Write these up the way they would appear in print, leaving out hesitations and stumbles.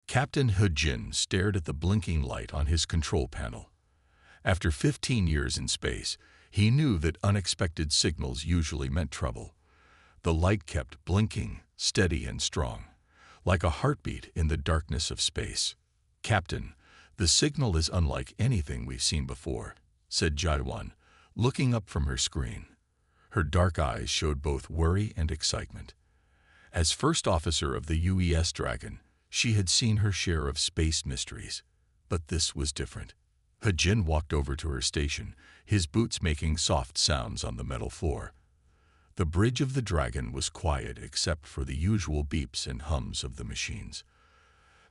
Captain He stared at the blinking light on his control panel. After 15 years in space, he knew that unexpected signals usually meant trouble. The light kept blinking, steady and strong, like a heartbeat in the darkness of space. "Captain, the signal is unlike anything we've seen before," said Jaiwan, looking up from her screen. Her dark eyes showed both worry and excitement. As first officer of the UES Dragon, she had seen her share of space mysteries. But this was different. He walked over to her station, his boots making soft sounds on the metal floor. The bridge of the Dragon was quiet except for the usual beeps and hums of the machines.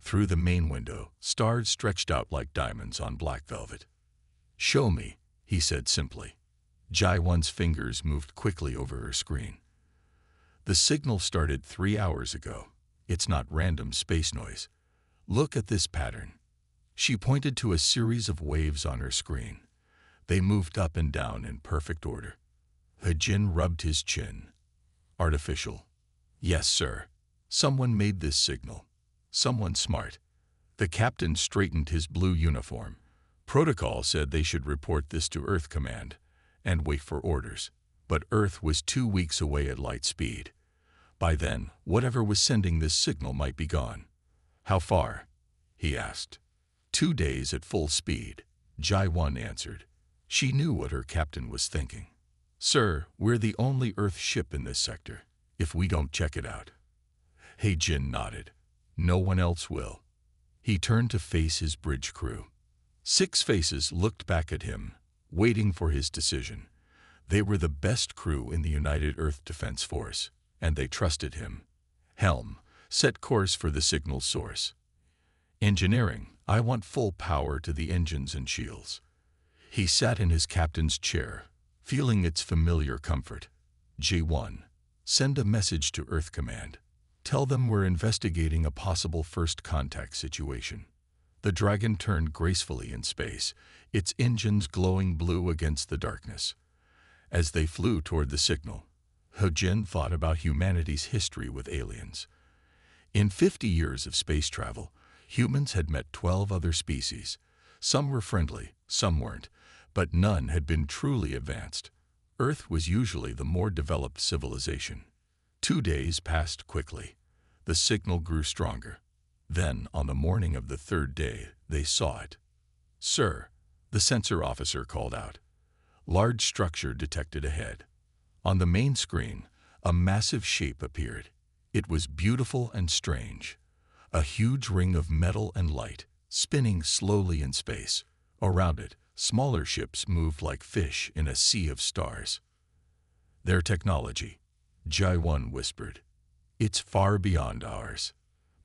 Through the main window, stars stretched out like diamonds on black velvet. "Show me," he said simply. Jaiwan's fingers moved quickly over her screen. "The signal started 3 hours ago. It's not random space noise. Look at this pattern." She pointed to a series of waves on her screen. They moved up and down in perfect order. He rubbed his chin. "Artificial." "Yes, sir. Someone made this signal. Someone smart." The captain straightened his blue uniform. Protocol said they should report this to Earth Command and wait for orders. But Earth was 2 weeks away at light speed. By then, whatever was sending this signal might be gone. "How far?" he asked. 2 days at full speed," Jaiwan answered. She knew what her captain was thinking. "Sir, we're the only Earth ship in this sector. If we don't check it out." He nodded. "No one else will." He turned to face his bridge crew. 6 faces looked back at him, waiting for his decision. They were the best crew in the United Earth Defense Force, and they trusted him. "Helm, set course for the signal source." "Engineering, I want full power to the engines and shields." He sat in his captain's chair, feeling its familiar comfort. "J1, send a message to Earth Command. Tell them we're investigating a possible first contact situation." The Dragon turned gracefully in space, its engines glowing blue against the darkness. As they flew toward the signal, He thought about humanity's history with aliens. In 50 years of space travel, humans had met 12 other species. Some were friendly, some weren't, but none had been truly advanced. Earth was usually the more developed civilization. 2 days passed quickly. The signal grew stronger. Then, on the morning of the 3rd day, they saw it. "Sir," the sensor officer called out. Large structure detected ahead. On the main screen, a massive shape appeared. It was beautiful and strange. A huge ring of metal and light, spinning slowly in space. Around it, smaller ships moved like fish in a sea of stars. "Their technology," Jaiwan whispered. "It's far beyond ours."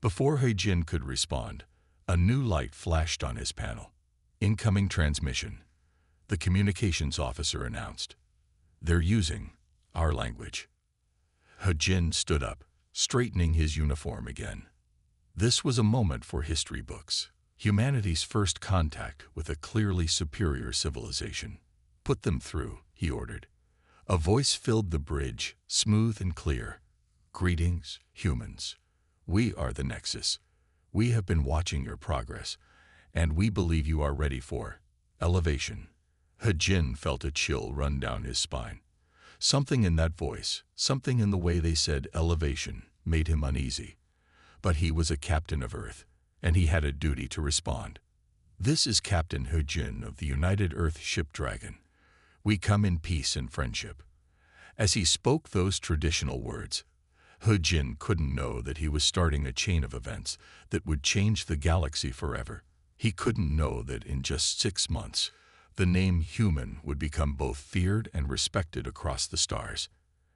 Before He could respond, a new light flashed on his panel. "Incoming transmission," the communications officer announced. "They're using our language." He stood up, straightening his uniform again. This was a moment for history books. Humanity's first contact with a clearly superior civilization. "Put them through," he ordered. A voice filled the bridge, smooth and clear. "Greetings, humans. We are the Nexus. We have been watching your progress, and we believe you are ready for elevation." He felt a chill run down his spine. Something in that voice, something in the way they said elevation, made him uneasy. But he was a captain of Earth, and he had a duty to respond. "This is Captain He of the United Earth Ship Dragon. We come in peace and friendship." As he spoke those traditional words, He couldn't know that he was starting a chain of events that would change the galaxy forever. He couldn't know that in just 6 months, the name human would become both feared and respected across the stars.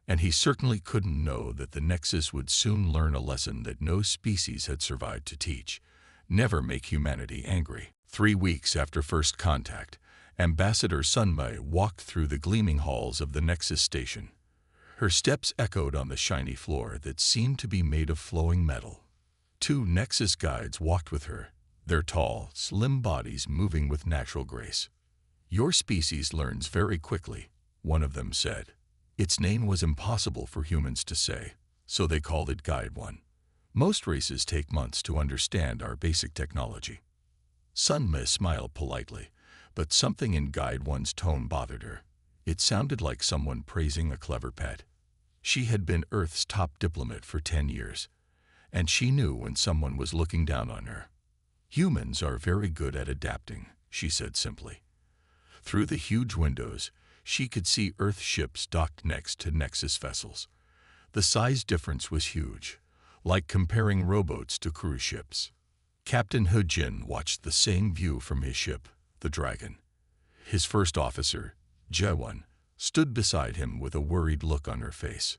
And he certainly couldn't know that the Nexus would soon learn a lesson that no species had survived to teach: never make humanity angry. 3 weeks after first contact, Ambassador Sunmei walked through the gleaming halls of the Nexus station. Her steps echoed on the shiny floor that seemed to be made of flowing metal. 2 Nexus guides walked with her, their tall, slim bodies moving with natural grace. "Your species learns very quickly," one of them said. Its name was impossible for humans to say, so they called it Guide 1. Most races take months to understand our basic technology. Sun Mi smiled politely, but something in Guide One's tone bothered her. It sounded like someone praising a clever pet. She had been Earth's top diplomat for 10 years, and she knew when someone was looking down on her. Humans are very good at adapting, she said simply. Through the huge windows, she could see Earth ships docked next to Nexus vessels. The size difference was huge, like comparing rowboats to cruise ships. Captain He Jin watched the same view from his ship, the Dragon. His first officer, Jae-won, stood beside him with a worried look on her face.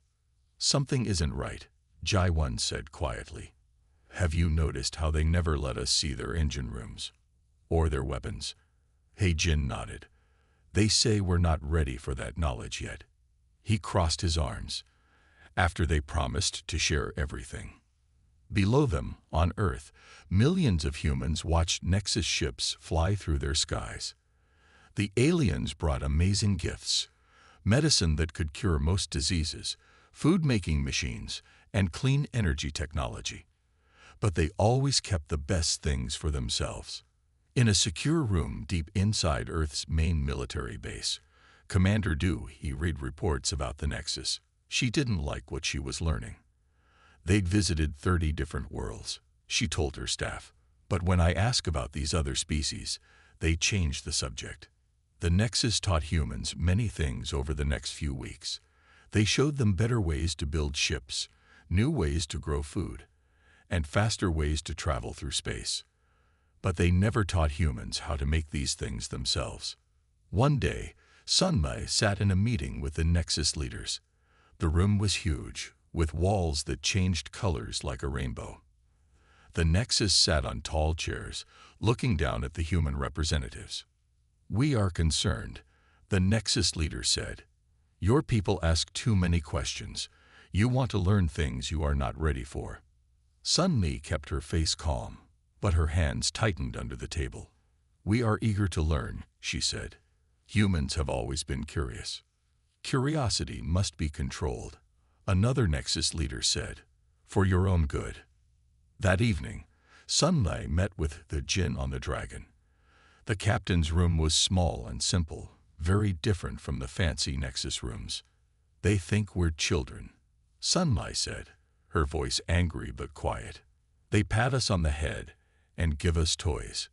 Something isn't right, Jae-won said quietly. Have you noticed how they never let us see their engine rooms? Or their weapons? He Jin nodded. They say we're not ready for that knowledge yet. He crossed his arms, after they promised to share everything. Below them, on Earth, millions of humans watched Nexus ships fly through their skies. The aliens brought amazing gifts, medicine that could cure most diseases, food-making machines, and clean energy technology. But they always kept the best things for themselves. In a secure room deep inside Earth's main military base, Commander he read reports about the Nexus. She didn't like what she was learning. They'd visited 30 different worlds, she told her staff. But when I asked about these other species, they changed the subject. The Nexus taught humans many things over the next few weeks. They showed them better ways to build ships, new ways to grow food, and faster ways to travel through space. But they never taught humans how to make these things themselves. One day, Sun Mi sat in a meeting with the Nexus leaders. The room was huge, with walls that changed colors like a rainbow. The Nexus sat on tall chairs, looking down at the human representatives. We are concerned, the Nexus leader said. Your people ask too many questions. You want to learn things you are not ready for. Sun Mi kept her face calm, but her hands tightened under the table. We are eager to learn, she said. Humans have always been curious. Curiosity must be controlled, another Nexus leader said, for your own good. That evening, Sun Mi met with the Jin on the Dragon. The captain's room was small and simple, very different from the fancy Nexus rooms. They think we're children, Sun Mi said, her voice angry but quiet. They pat us on the head and give us toys,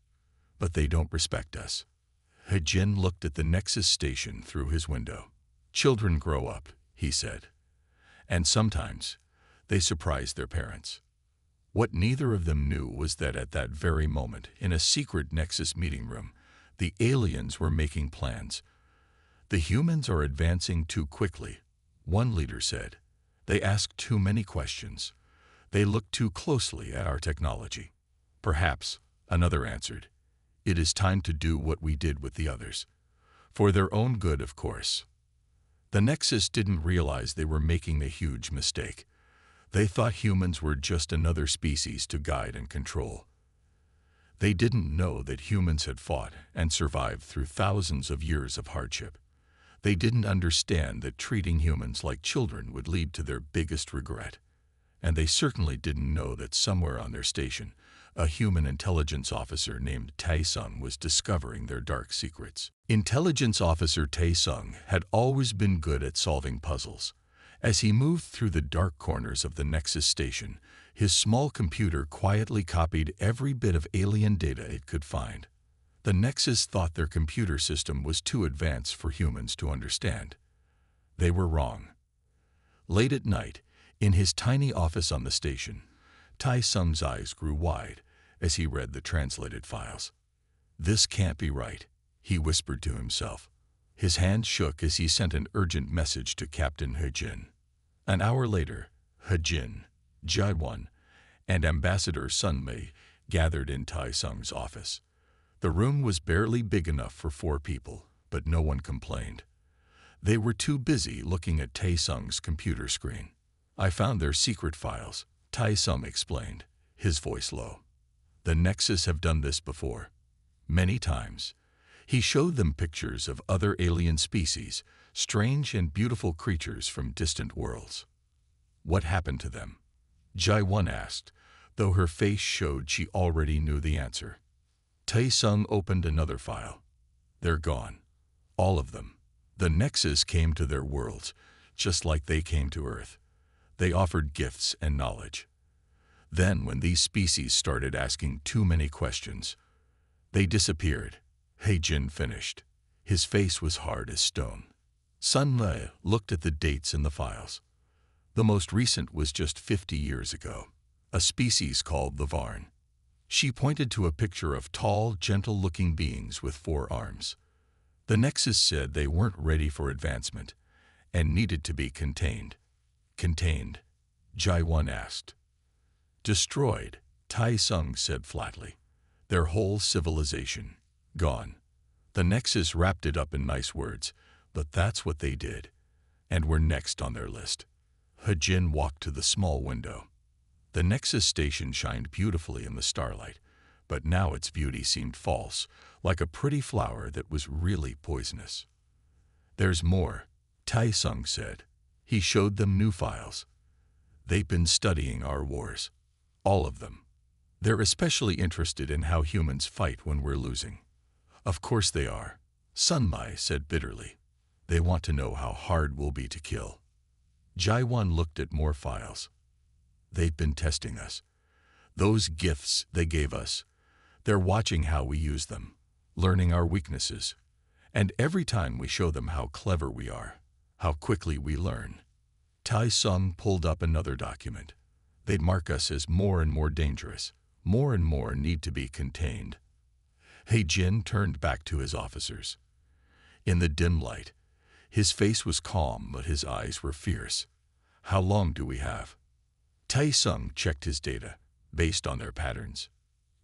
but they don't respect us. He Jin looked at the Nexus station through his window. Children grow up, he said, and sometimes they surprise their parents. What neither of them knew was that at that very moment, in a secret Nexus meeting room, the aliens were making plans. The humans are advancing too quickly, one leader said. They ask too many questions. They look too closely at our technology. Perhaps, another answered, it is time to do what we did with the others. For their own good, of course. The Nexus didn't realize they were making a huge mistake. They thought humans were just another species to guide and control. They didn't know that humans had fought and survived through thousands of years of hardship. They didn't understand that treating humans like children would lead to their biggest regret. And they certainly didn't know that somewhere on their station, a human intelligence officer named Tae-sung was discovering their dark secrets. Intelligence officer Tae-sung had always been good at solving puzzles. As he moved through the dark corners of the Nexus station, his small computer quietly copied every bit of alien data it could find. The Nexus thought their computer system was too advanced for humans to understand. They were wrong. Late at night, in his tiny office on the station, Tae-sung's eyes grew wide as he read the translated files. This can't be right, he whispered to himself. His hand shook as he sent an urgent message to Captain He Jin. An hour later, He Jin, Jae-won, and Ambassador Sun Mi gathered in Tae-sung's office. The room was barely big enough for 4 people, but no one complained. They were too busy looking at Tae-sung's computer screen. I found their secret files, Tae-sung explained, his voice low. The Nexus have done this before. Many times. He showed them pictures of other alien species, strange and beautiful creatures from distant worlds. What happened to them? Jae-won asked, though her face showed she already knew the answer. Tae-sung opened another file. They're gone. All of them. The Nexus came to their worlds, just like they came to Earth. They offered gifts and knowledge. Then, when these species started asking too many questions, they disappeared. Hae-jin finished. His face was hard as stone. Sun-le looked at the dates in the files. The most recent was just 50 years ago. A species called the Varn. She pointed to a picture of tall, gentle-looking beings with 4 arms. The Nexus said they weren't ready for advancement and needed to be contained. Contained? Jae-won asked. Destroyed, Tae-sung said flatly. Their whole civilization. Gone. The Nexus wrapped it up in nice words, but that's what they did. And we're next on their list. Hae-jin walked to the small window. The Nexus station shined beautifully in the starlight, but now its beauty seemed false, like a pretty flower that was really poisonous. There's more, Tae-sung said. He showed them new files. They've been studying our wars. All of them. They're especially interested in how humans fight when we're losing. Of course they are, Sun-mai said bitterly. They want to know how hard we'll be to kill. Jae-won looked at more files. They've been testing us. Those gifts they gave us, they're watching how we use them, learning our weaknesses. And every time we show them how clever we are, how quickly we learn. Tae-sung pulled up another document. They'd mark us as more and more dangerous. More and more need to be contained. Hae-jin turned back to his officers. In the dim light, his face was calm, but his eyes were fierce. How long do we have? Tae-sung checked his data, based on their patterns.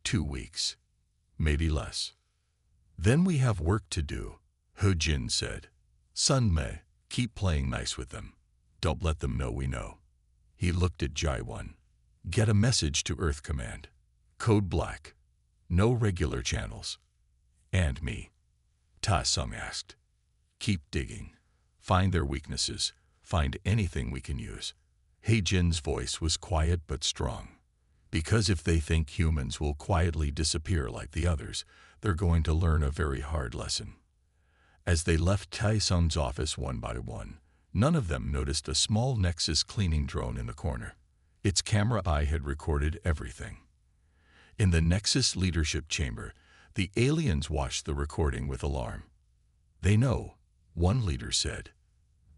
2 weeks. Maybe less. Then we have work to do, Hae-jin said. Sun-me, keep playing nice with them. Don't let them know we know. He looked at Jae-won. Get a message to Earth Command. Code Black. No regular channels. And me. Tae-sung asked. Keep digging. Find their weaknesses. Find anything we can use. Hae-jin's voice was quiet but strong. Because if they think humans will quietly disappear like the others, they're going to learn a very hard lesson. As they left Tae-sung's office one by one, none of them noticed a small Nexus cleaning drone in the corner. Its camera eye had recorded everything. In the Nexus leadership chamber, the aliens watched the recording with alarm. They know, one leader said.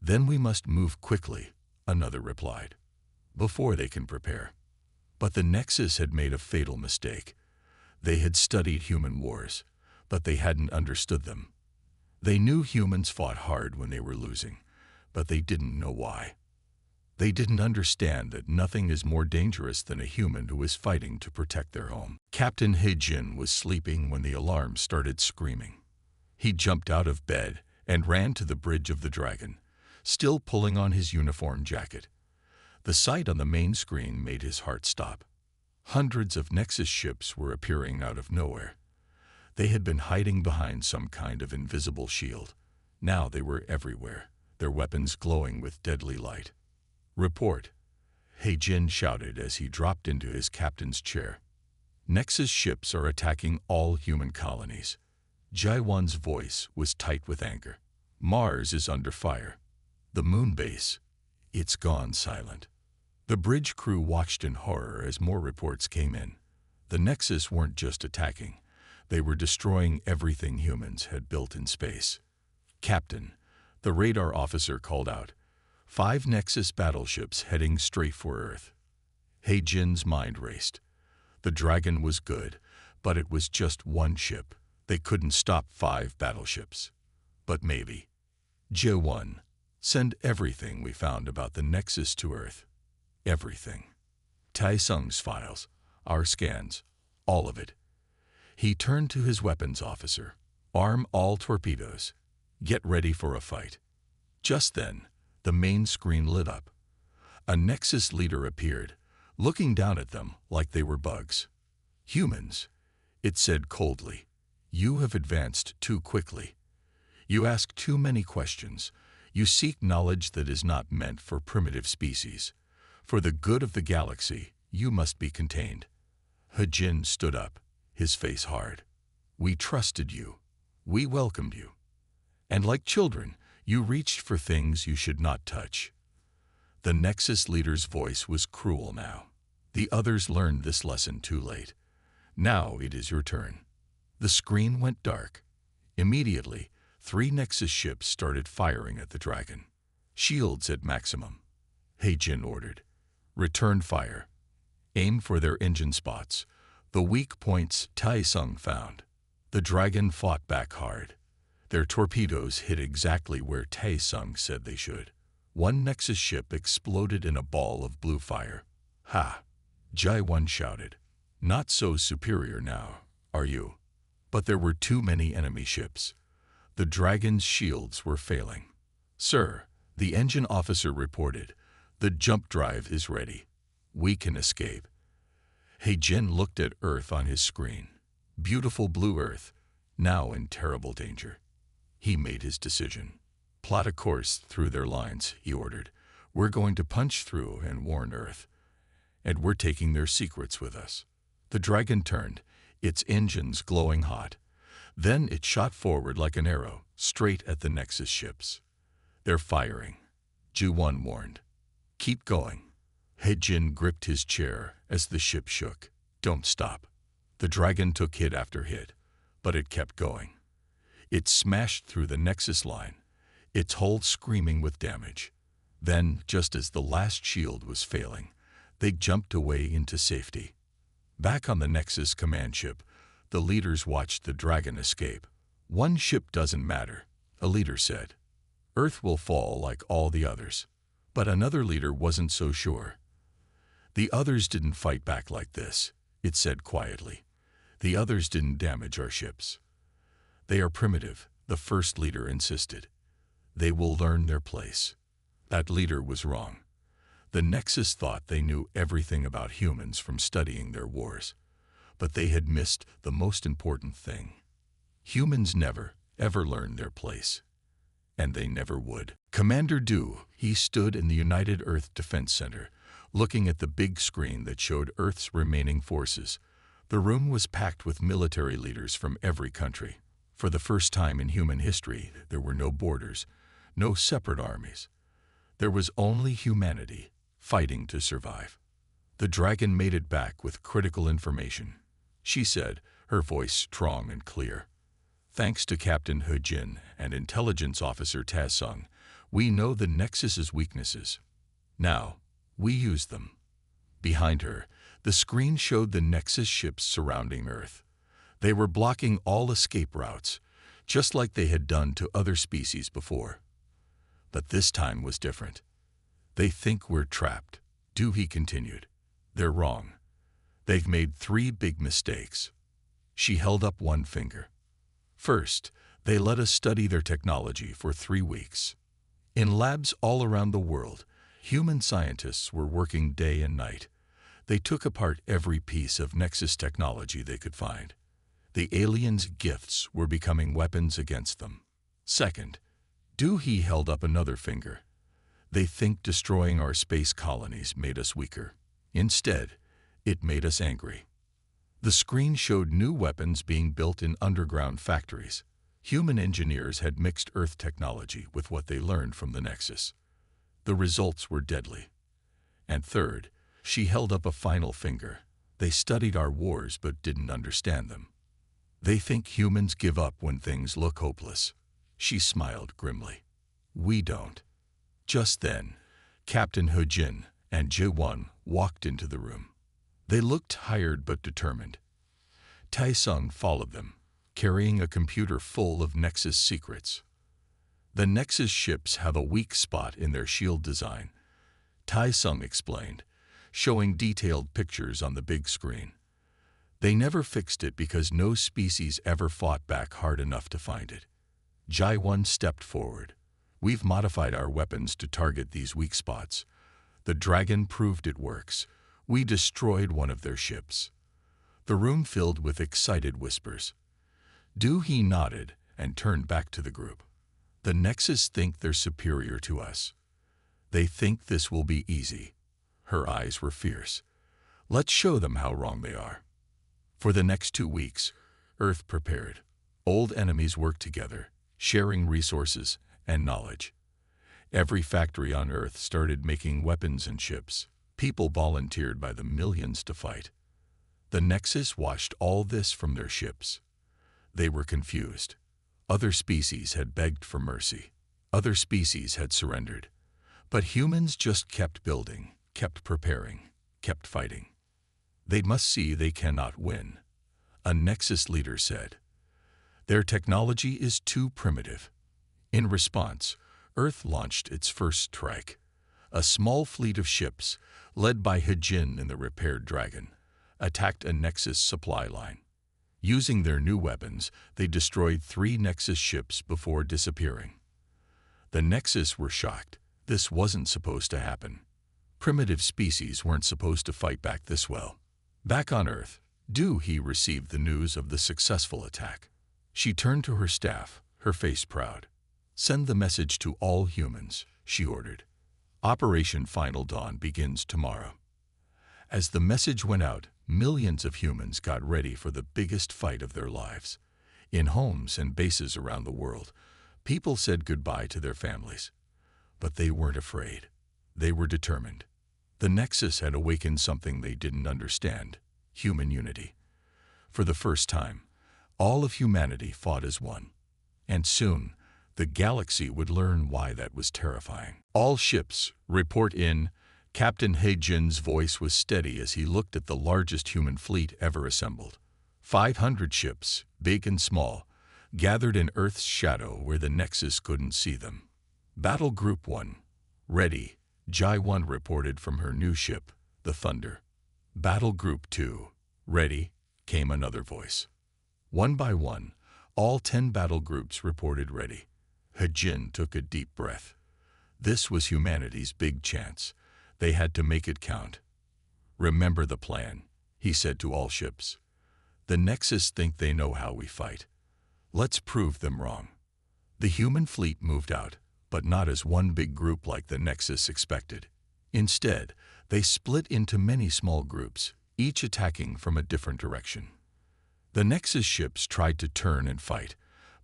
Then we must move quickly, another replied, before they can prepare. But the Nexus had made a fatal mistake. They had studied human wars, but they hadn't understood them. They knew humans fought hard when they were losing, but they didn't know why. They didn't understand that nothing is more dangerous than a human who is fighting to protect their home. Captain Hae-jin was sleeping when the alarm started screaming. He jumped out of bed and ran to the bridge of the Dragon, still pulling on his uniform jacket. The sight on the main screen made his heart stop. Hundreds of Nexus ships were appearing out of nowhere. They had been hiding behind some kind of invisible shield. Now they were everywhere, their weapons glowing with deadly light. Report, Hae-jin shouted as he dropped into his captain's chair. Nexus ships are attacking all human colonies. Jae-won's voice was tight with anger. Mars is under fire. The moon base, it's gone silent. The bridge crew watched in horror as more reports came in. The Nexus weren't just attacking. They were destroying everything humans had built in space. Captain, the radar officer called out. 5 Nexus battleships heading straight for Earth. Hae-jin's mind raced. The Dragon was good, but it was just one ship. They couldn't stop 5 battleships. But maybe. Jae-won, send everything we found about the Nexus to Earth. Everything. Tae-sung's files, our scans, all of it. He turned to his weapons officer. Arm all torpedoes. Get ready for a fight. Just then, the main screen lit up. A Nexus leader appeared, looking down at them like they were bugs. Humans, it said coldly, you have advanced too quickly. You ask too many questions. You seek knowledge that is not meant for primitive species. For the good of the galaxy, You must be contained. He-Jin stood up, his face hard. We trusted you. We welcomed you. And like children, you reached for things you should not touch. The Nexus leader's voice was cruel now. The others learned this lesson too late. Now it is your turn. The screen went dark. Immediately, 3 Nexus ships started firing at the dragon. Shields at maximum. He-Jin ordered. Return fire. Aim for their engine spots. The weak points Tai-Sung found. The dragon fought back hard. Their torpedoes hit exactly where Tai-Sung said they should. 1 Nexus ship exploded in a ball of blue fire. Ha! Jae-won shouted. Not so superior now, are you? But there were too many enemy ships. The dragon's shields were failing. Sir, the engine officer reported. The jump drive is ready. We can escape. He-Jin looked at Earth on his screen. Beautiful blue Earth, now in terrible danger. He made his decision. Plot a course through their lines, he ordered. We're going to punch through and warn Earth. And we're taking their secrets with us. The dragon turned, its engines glowing hot. Then it shot forward like an arrow, straight at the Nexus ships. They're firing. Jae-won warned. Keep going. He-Jin gripped his chair as the ship shook. Don't stop. The dragon took hit after hit, but it kept going. It smashed through the Nexus line, its hull screaming with damage. Then, just as the last shield was failing, they jumped away into safety. Back on the Nexus command ship, the leaders watched the dragon escape. 1 ship doesn't matter, a leader said. Earth will fall like all the others. But another leader wasn't so sure. The others didn't fight back like this, it said quietly. The others didn't damage our ships. They are primitive, the first leader insisted. They will learn their place. That leader was wrong. The Nexus thought they knew everything about humans from studying their wars. But they had missed the most important thing. Humans never, ever learned their place. And they never would. Commander Du, he stood in the United Earth Defense Center, looking at the big screen that showed Earth's remaining forces. The room was packed with military leaders from every country. For the first time in human history, there were no borders, no separate armies. There was only humanity, fighting to survive. The dragon made it back with critical information. She said, her voice strong and clear. Thanks to Captain He-Jin and Intelligence Officer Tai-Sung, we know the Nexus's weaknesses. Now, we use them. Behind her, the screen showed the Nexus ships surrounding Earth. They were blocking all escape routes, just like they had done to other species before. But this time was different. They think we're trapped, he continued. They're wrong. They've made 3 big mistakes. She held up 1 finger. First, they let us study their technology for 3 weeks. In labs all around the world, human scientists were working day and night. They took apart every piece of Nexus technology they could find. The aliens' gifts were becoming weapons against them. Second, he held up another finger. They think destroying our space colonies made us weaker. Instead, it made us angry. The screen showed new weapons being built in underground factories. Human engineers had mixed Earth technology with what they learned from the Nexus. The results were deadly. And third, she held up a final finger. They studied our wars but didn't understand them. They think humans give up when things look hopeless. She smiled grimly. We don't. Just then, Captain He-Jin and Jae-won walked into the room. They looked tired but determined. Tai-Sung followed them, carrying a computer full of Nexus secrets. The Nexus ships have a weak spot in their shield design, Tai-Sung explained, showing detailed pictures on the big screen. They never fixed it because no species ever fought back hard enough to find it. Jae-won stepped forward. We've modified our weapons to target these weak spots. The dragon proved it works. We destroyed one of their ships. The room filled with excited whispers. He nodded and turned back to the group. The Nexus think they're superior to us. They think this will be easy. Her eyes were fierce. Let's show them how wrong they are. For the next 2 weeks, Earth prepared. Old enemies worked together, sharing resources and knowledge. Every factory on Earth started making weapons and ships. People volunteered by the millions to fight. The Nexus watched all this from their ships. They were confused. Other species had begged for mercy. Other species had surrendered. But humans just kept building, kept preparing, kept fighting. They must see they cannot win. A Nexus leader said, "Their technology is too primitive." In response, Earth launched its first strike. A small fleet of ships, led by Hijin and the repaired dragon, attacked a Nexus supply line. Using their new weapons, they destroyed 3 Nexus ships before disappearing. The Nexus were shocked. This wasn't supposed to happen. Primitive species weren't supposed to fight back this well. Back on Earth, He received the news of the successful attack. She turned to her staff, her face proud. "Send the message to all humans," she ordered. "Operation Final Dawn begins tomorrow." As the message went out, millions of humans got ready for the biggest fight of their lives. In homes and bases around the world, people said goodbye to their families. But they weren't afraid. They were determined. The Nexus had awakened something they didn't understand: human unity. For the first time, all of humanity fought as one. And soon, the galaxy would learn why that was terrifying. "All ships, report in." Captain Heijin's voice was steady as he looked at the largest human fleet ever assembled. 500 ships, big and small, gathered in Earth's shadow where the Nexus couldn't see them. "Battle Group 1, ready," Jai-1 reported from her new ship, the Thunder. "Battle Group 2, ready," came another voice. One by one, all 10 battle groups reported ready. Hijin took a deep breath. This was humanity's big chance. They had to make it count. "Remember the plan," he said to all ships. "The Nexus think they know how we fight. Let's prove them wrong." The human fleet moved out, but not as one big group like the Nexus expected. Instead, they split into many small groups, each attacking from a different direction. The Nexus ships tried to turn and fight,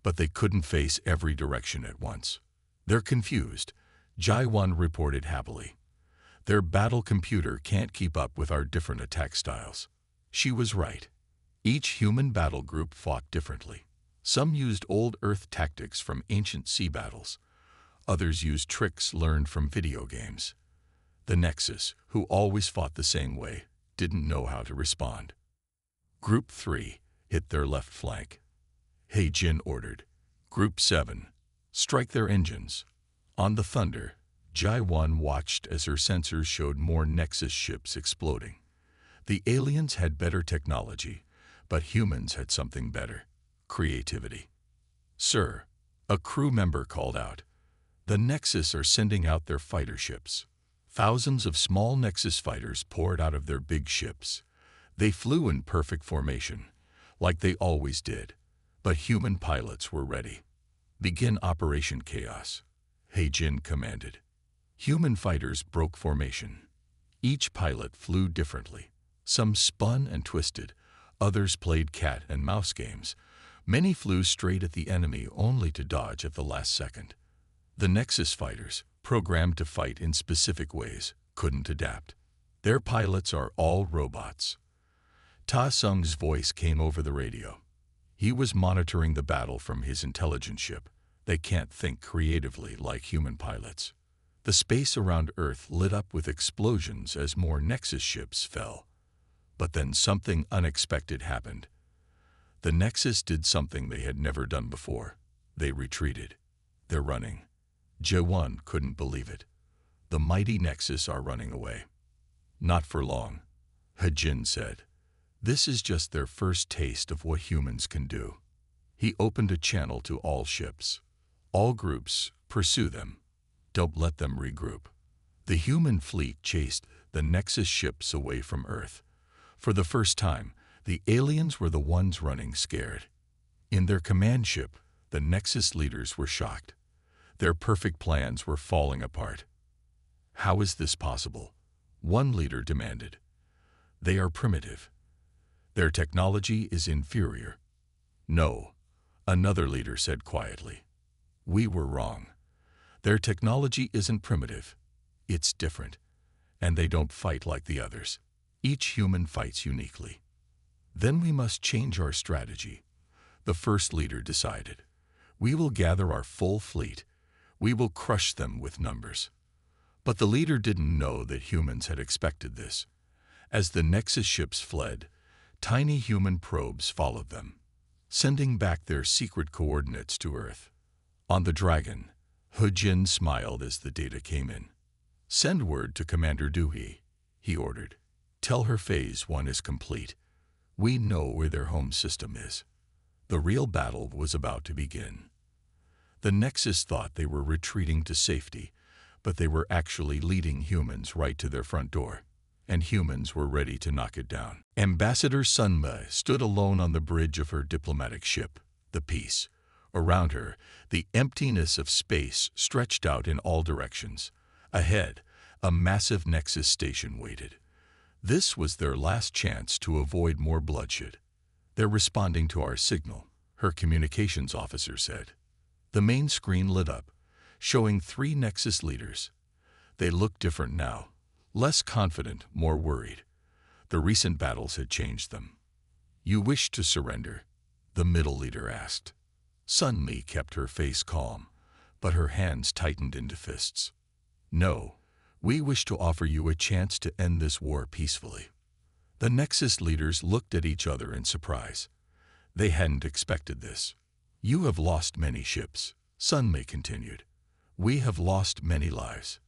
but they couldn't face every direction at once. "They're confused," Jai-1 reported happily. "Their battle computer can't keep up with our different attack styles." She was right. Each human battle group fought differently. Some used old Earth tactics from ancient sea battles. Others used tricks learned from video games. The Nexus, who always fought the same way, didn't know how to respond. Group 3 hit their left flank. Heijin ordered. "Group 7, strike their engines." On the Thunder, Jai-1 watched as her sensors showed more Nexus ships exploding. The aliens had better technology, but humans had something better: creativity. "Sir," a crew member called out, "the Nexus are sending out their fighter ships." Thousands of small Nexus fighters poured out of their big ships. They flew in perfect formation, like they always did, but human pilots were ready. "Begin Operation Chaos," Heijin commanded. Human fighters broke formation. Each pilot flew differently. Some spun and twisted, others played cat and mouse games. Many flew straight at the enemy only to dodge at the last second. The Nexus fighters, programmed to fight in specific ways, couldn't adapt. "Their pilots are all robots." Ta Sung's voice came over the radio. He was monitoring the battle from his intelligence ship. "They can't think creatively like human pilots." The space around Earth lit up with explosions as more Nexus ships fell. But then something unexpected happened. The Nexus did something they had never done before. They retreated. "They're running." Jai-1 couldn't believe it. "The mighty Nexus are running away." "Not for long," Hijin said. "This is just their first taste of what humans can do." He opened a channel to all ships. "All groups, pursue them. Don't let them regroup." The human fleet chased the Nexus ships away from Earth. For the first time, the aliens were the ones running scared. In their command ship, the Nexus leaders were shocked. Their perfect plans were falling apart. "How is this possible?" one leader demanded. They are primitive. Their technology is inferior. No, another leader said quietly. We were wrong. Their technology isn't primitive. It's different. And they don't fight like the others. Each human fights uniquely. Then we must change our strategy, the first leader decided. We will gather our full fleet. We will crush them with numbers. But the leader didn't know that humans had expected this. As the Nexus ships fled, tiny human probes followed them, sending back their secret coordinates to Earth. On the Dragon, Hujin smiled as the data came in. Send word to Commander Dewey, he ordered. Tell her Phase 1 is complete. We know where their home system is. The real battle was about to begin. The Nexus thought they were retreating to safety, but they were actually leading humans right to their front door, and humans were ready to knock it down. Ambassador Sunma stood alone on the bridge of her diplomatic ship, the Peace. Around her, the emptiness of space stretched out in all directions. Ahead, a massive Nexus station waited. This was their last chance to avoid more bloodshed. They're responding to our signal, her communications officer said. The main screen lit up, showing 3 Nexus leaders. They looked different now, less confident, more worried. The recent battles had changed them. You wish to surrender? The middle leader asked. Sunmi kept her face calm, but her hands tightened into fists. No, we wish to offer you a chance to end this war peacefully. The Nexus leaders looked at each other in surprise. They hadn't expected this. You have lost many ships, Sunmi continued. We have lost many lives.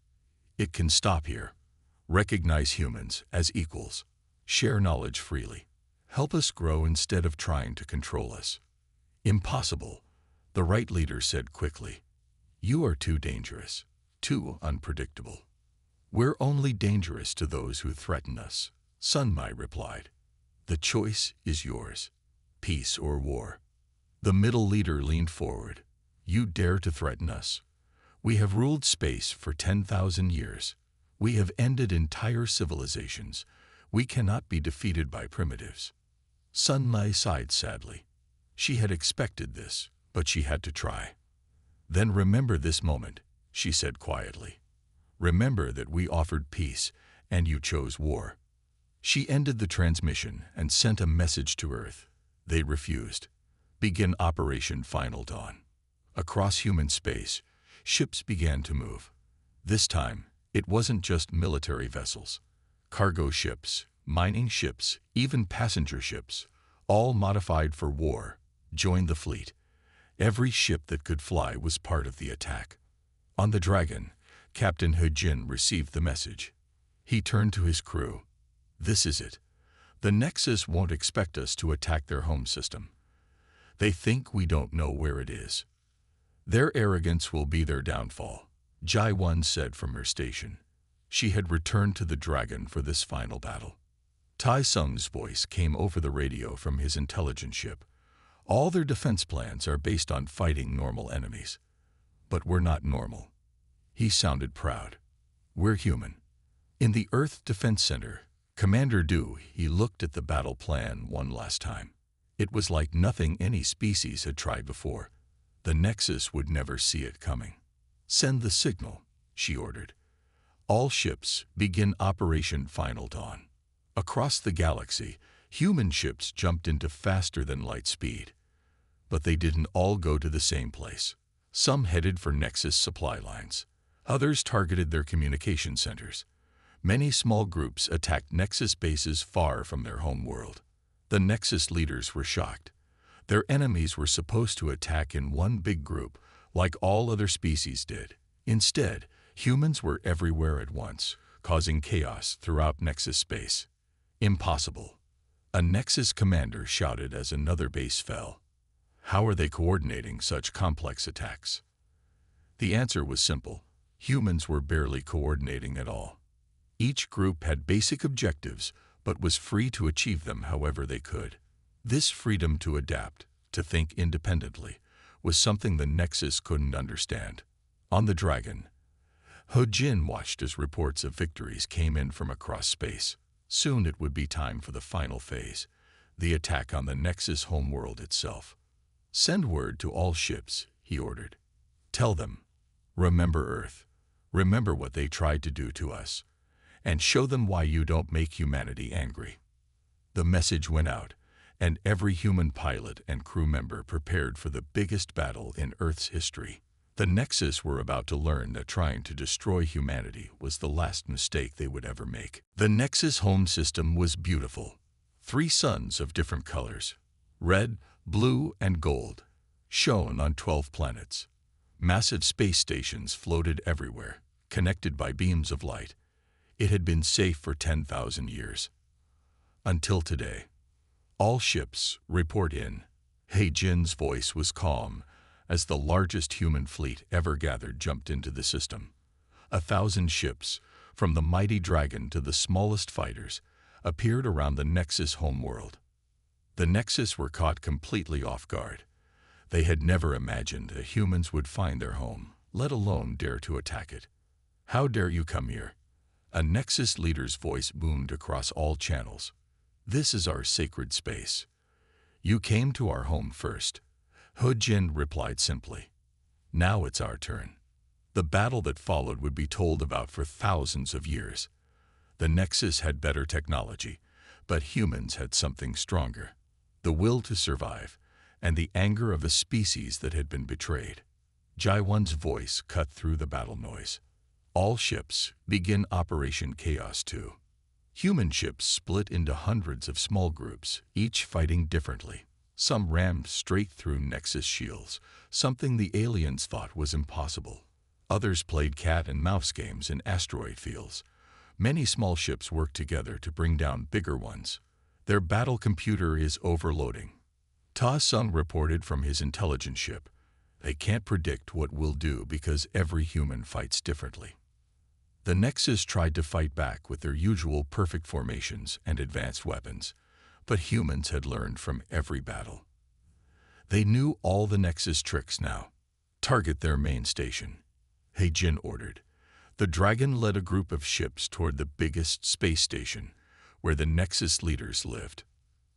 It can stop here. Recognize humans as equals. Share knowledge freely. Help us grow instead of trying to control us. Impossible, the right leader said quickly. You are too dangerous, too unpredictable. We're only dangerous to those who threaten us, Sunmi replied. The choice is yours, peace or war. The middle leader leaned forward. You dare to threaten us? We have ruled space for 10,000 years. We have ended entire civilizations. We cannot be defeated by primitives. Sunmi sighed sadly. She had expected this, but she had to try. Then remember this moment, she said quietly. Remember that we offered peace, and you chose war. She ended the transmission and sent a message to Earth. They refused. Begin Operation Final Dawn. Across human space, ships began to move. This time, it wasn't just military vessels. Cargo ships, mining ships, even passenger ships, all modified for war, joined the fleet. Every ship that could fly was part of the attack. On the Dragon, Captain Hujin received the message. He turned to his crew. This is it. The Nexus won't expect us to attack their home system. They think we don't know where it is. Their arrogance will be their downfall, Jai-1 said from her station. She had returned to the Dragon for this final battle. Tai Sung's voice came over the radio from his intelligence ship. All their defense plans are based on fighting normal enemies. But we're not normal. He sounded proud. We're human. In the Earth Defense Center, Commander Dewey looked at the battle plan one last time. It was like nothing any species had tried before. The Nexus would never see it coming. Send the signal, she ordered. All ships begin Operation Final Dawn. Across the galaxy, human ships jumped into faster-than-light speed. But they didn't all go to the same place. Some headed for Nexus supply lines. Others targeted their communication centers. Many small groups attacked Nexus bases far from their home world. The Nexus leaders were shocked. Their enemies were supposed to attack in one big group, like all other species did. Instead, humans were everywhere at once, causing chaos throughout Nexus space. Impossible. A Nexus commander shouted as another base fell. How are they coordinating such complex attacks? The answer was simple. Humans were barely coordinating at all. Each group had basic objectives, but was free to achieve them however they could. This freedom to adapt, to think independently, was something the Nexus couldn't understand. On the Dragon, Hojin watched as reports of victories came in from across space. Soon it would be time for the final phase, the attack on the Nexus homeworld itself. "Send word to all ships," he ordered. "Tell them, remember Earth, remember what they tried to do to us, and show them why you don't make humanity angry." The message went out, and every human pilot and crew member prepared for the biggest battle in Earth's history. The Nexus were about to learn that trying to destroy humanity was the last mistake they would ever make. The Nexus home system was beautiful. 3 suns of different colors, red, blue, and gold, shone on 12 planets. Massive space stations floated everywhere, connected by beams of light. It had been safe for 10,000 years. Until today. "All ships, report in." He-Jin's voice was calm as the largest human fleet ever gathered jumped into the system. 1,000 ships, from the mighty dragon to the smallest fighters, appeared around the Nexus homeworld. The Nexus were caught completely off guard. They had never imagined that humans would find their home, let alone dare to attack it. "How dare you come here?" A Nexus leader's voice boomed across all channels. "This is our sacred space. You came to our home first." He-Jin replied simply. "Now it's our turn." The battle that followed would be told about for thousands of years. The Nexus had better technology, but humans had something stronger: the will to survive, and the anger of a species that had been betrayed. Jaiwan's voice cut through the battle noise. "All ships, begin Operation Chaos 2. Human ships split into hundreds of small groups, each fighting differently. Some rammed straight through Nexus shields, something the aliens thought was impossible. Others played cat and mouse games in asteroid fields. Many small ships worked together to bring down bigger ones. Their battle computer is overloading." Ta Sung reported from his intelligence ship. "They can't predict what we'll do because every human fights differently." The Nexus tried to fight back with their usual perfect formations and advanced weapons, but humans had learned from every battle. They knew all the Nexus tricks now. "Target their main station," He-Jin ordered. The dragon led a group of ships toward the biggest space station, where the Nexus leaders lived.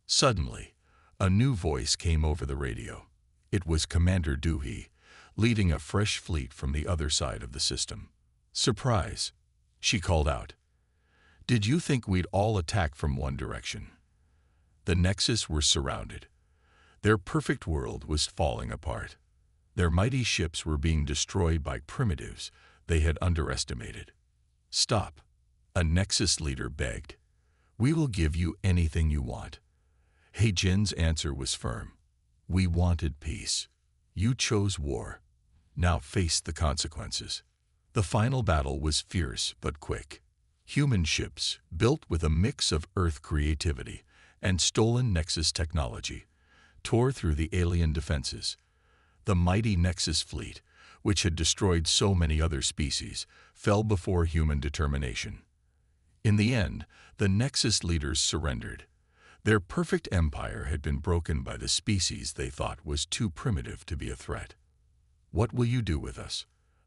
Suddenly, a new voice came over the radio. It was Commander Doohy, leading a fresh fleet from the other side of the system. "Surprise," she called out. "Did you think we'd all attack from one direction?" The Nexus were surrounded. Their perfect world was falling apart. Their mighty ships were being destroyed by primitives they had underestimated. "Stop," a Nexus leader begged. "We will give you anything you want." He-Jin's answer was firm. "We wanted peace. You chose war. Now face the consequences." The final battle was fierce but quick. Human ships, built with a mix of Earth creativity and stolen Nexus technology, tore through the alien defenses. The mighty Nexus fleet, which had destroyed so many other species, fell before human determination. In the end, the Nexus leaders surrendered. Their perfect empire had been broken by the species they thought was too primitive to be a threat. "What will you do with us?"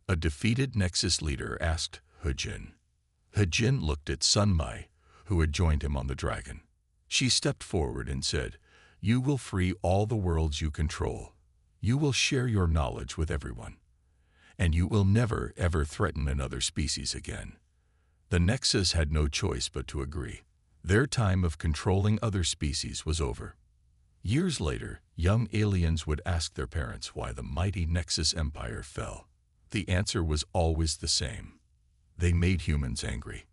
a defeated Nexus leader asked He-Jin. He-Jin looked at Sun Mai, who had joined him on the dragon. She stepped forward and said, "You will free all the worlds you control. You will share your knowledge with everyone. And you will never, ever threaten another species again." The Nexus had no choice but to agree. Their time of controlling other species was over. Years later, young aliens would ask their parents why the mighty Nexus Empire fell. The answer was always the same. They made humans angry.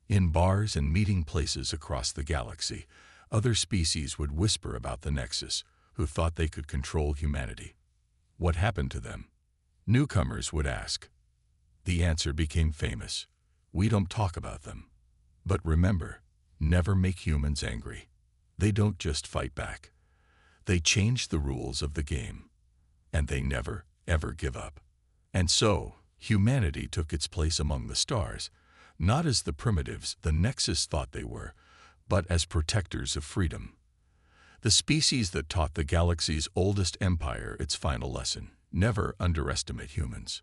In bars and meeting places across the galaxy, other species would whisper about the Nexus, who thought they could control humanity. What happened to them? Newcomers would ask. The answer became famous. We don't talk about them. But remember, never make humans angry. They don't just fight back. They change the rules of the game. And they never, ever give up. And so, humanity took its place among the stars, not as the primitives the Nexus thought they were, but as protectors of freedom. The species that taught the galaxy's oldest empire its final lesson: never underestimate humans.